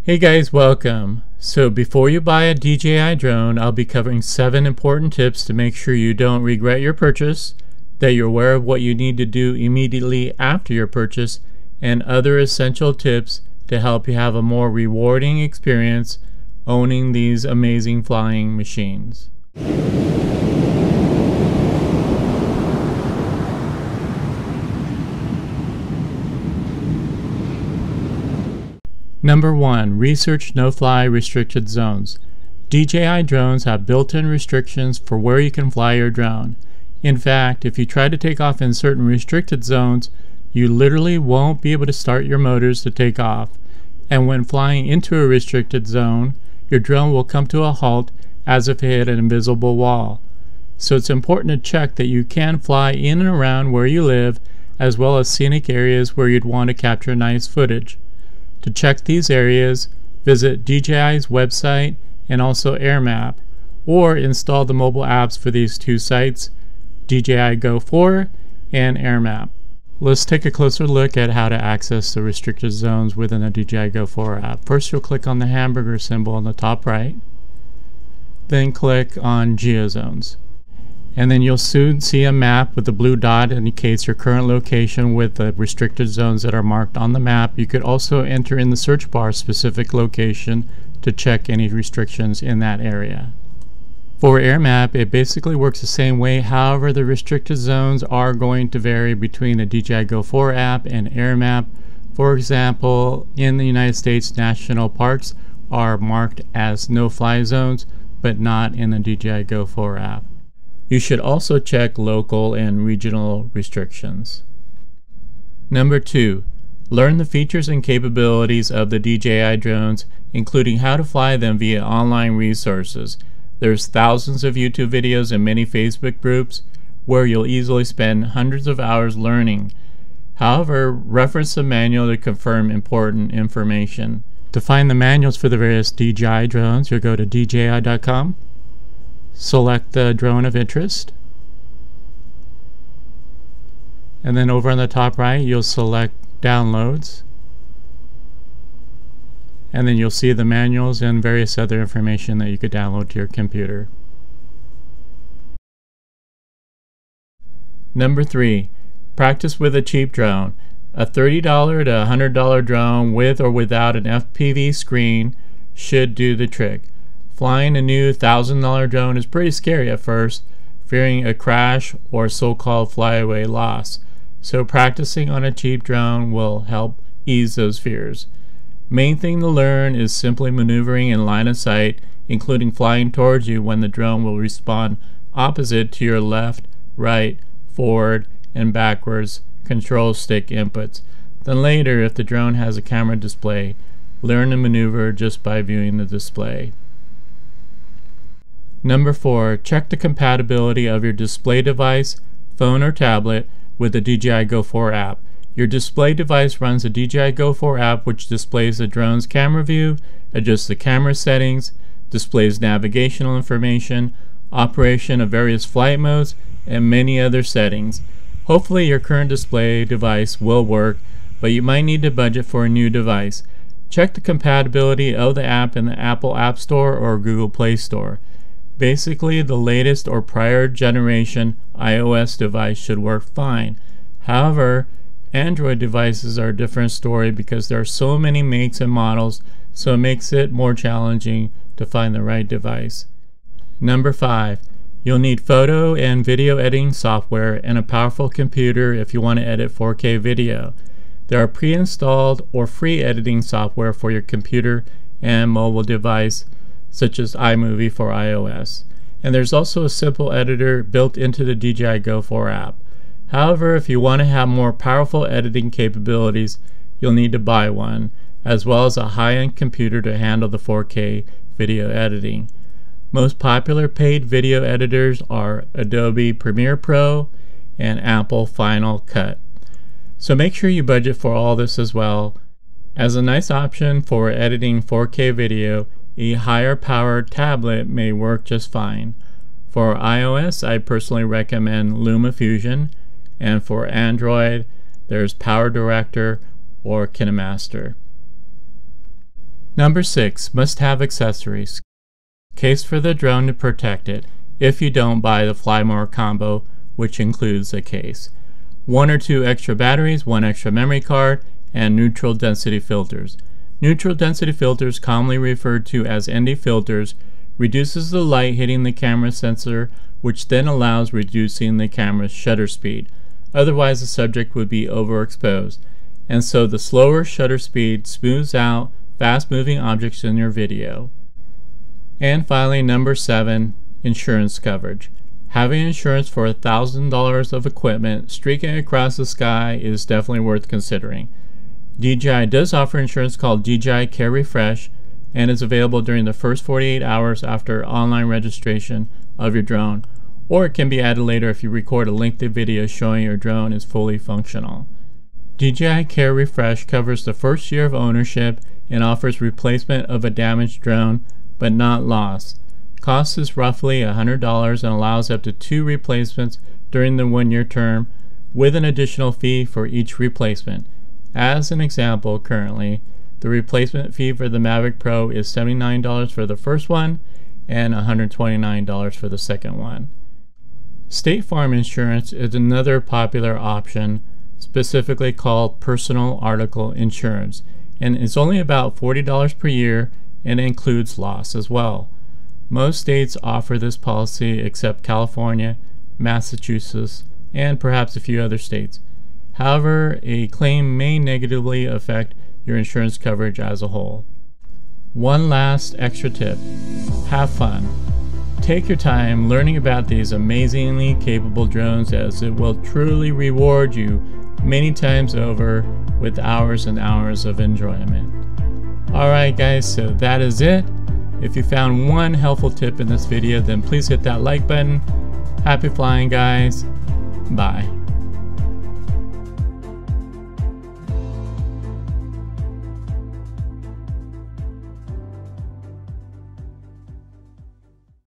Hey guys, welcome. So before you buy a DJI drone, I'll be covering 7 important tips to make sure you don't regret your purchase, that you're aware of what you need to do immediately after your purchase, and other essential tips to help you have a more rewarding experience owning these amazing flying machines. Number 1. Research no-fly restricted zones. DJI drones have built-in restrictions for where you can fly your drone. In fact, if you try to take off in certain restricted zones, you literally won't be able to start your motors to take off. And when flying into a restricted zone, your drone will come to a halt as if it hit an invisible wall. So it's important to check that you can fly in and around where you live, as well as scenic areas where you'd want to capture nice footage. To check these areas, visit DJI's website and also AirMap, or install the mobile apps for these two sites, DJI Go 4 and AirMap. Let's take a closer look at how to access the restricted zones within the DJI Go 4 app. First, you'll click on the hamburger symbol on the top right, then click on GeoZones. And then you'll soon see a map with the blue dot indicates your current location with the restricted zones that are marked on the map. You could also enter in the search bar specific location to check any restrictions in that area. For AirMap, it basically works the same way. However, the restricted zones are going to vary between the DJI Go 4 app and AirMap. For example, in the United States, national parks are marked as no-fly zones, but not in the DJI Go 4 app. You should also check local and regional restrictions. Number 2. Learn the features and capabilities of the DJI drones, including how to fly them via online resources. There's thousands of YouTube videos and many Facebook groups where you'll easily spend hundreds of hours learning. However, reference the manual to confirm important information. To find the manuals for the various DJI drones, you'll go to DJI.com. Select the drone of interest, and then over on the top right you'll select downloads, and then you'll see the manuals and various other information that you could download to your computer. Number 3. Practice with a cheap drone. A $30 to $100 drone with or without an FPV screen should do the trick. Flying a new $1,000 drone is pretty scary at first, fearing a crash or so-called flyaway loss. So practicing on a cheap drone will help ease those fears. Main thing to learn is simply maneuvering in line of sight, including flying towards you when the drone will respond opposite to your left, right, forward, and backwards control stick inputs. Then later, if the drone has a camera display, learn to maneuver just by viewing the display. Number 4. Check the compatibility of your display device, phone or tablet with the DJI Go 4 app. Your display device runs the DJI Go 4 app, which displays the drone's camera view, adjusts the camera settings, displays navigational information, operation of various flight modes, and many other settings. Hopefully your current display device will work, but you might need to budget for a new device. Check the compatibility of the app in the Apple App Store or Google Play Store. Basically, the latest or prior generation iOS device should work fine. However, Android devices are a different story because there are so many makes and models, so it makes it more challenging to find the right device. Number 5. You'll need photo and video editing software and a powerful computer if you want to edit 4K video. There are pre-installed or free editing software for your computer and mobile device, such as iMovie for iOS. And there's also a simple editor built into the DJI Go 4 app. However, if you want to have more powerful editing capabilities, you'll need to buy one, as well as a high-end computer to handle the 4K video editing. Most popular paid video editors are Adobe Premiere Pro and Apple Final Cut. So make sure you budget for all this as well. As a nice option for editing 4K video, a higher powered tablet may work just fine. For iOS, I personally recommend LumaFusion, and for Android, there's PowerDirector or KineMaster. Number 6. Must-have accessories. Case for the drone to protect it, if you don't buy the Fly More combo, which includes a case, 1 or 2 extra batteries, 1 extra memory card, and neutral density filters. Neutral density filters, commonly referred to as ND filters, reduces the light hitting the camera sensor, which then allows reducing the camera's shutter speed. Otherwise the subject would be overexposed, and so the slower shutter speed smooths out fast-moving objects in your video. And finally, number 7, insurance coverage. Having insurance for $1,000 of equipment streaking across the sky is definitely worth considering. DJI does offer insurance called DJI Care Refresh, and is available during the first 48 hours after online registration of your drone, or it can be added later if you record a lengthy video showing your drone is fully functional. DJI Care Refresh covers the first year of ownership and offers replacement of a damaged drone, but not loss. Cost is roughly $100 and allows up to 2 replacements during the 1-year term, with an additional fee for each replacement. As an example, currently, the replacement fee for the Mavic Pro is $79 for the first one and $129 for the second one. State Farm insurance is another popular option, specifically called personal article insurance, and it's only about $40 per year and includes loss as well. Most states offer this policy except California, Massachusetts, and perhaps a few other states. However, a claim may negatively affect your insurance coverage as a whole. One last extra tip: have fun. Take your time learning about these amazingly capable drones, as it will truly reward you many times over with hours and hours of enjoyment. Alright guys, so that is it. If you found one helpful tip in this video, then please hit that like button. Happy flying guys. Bye.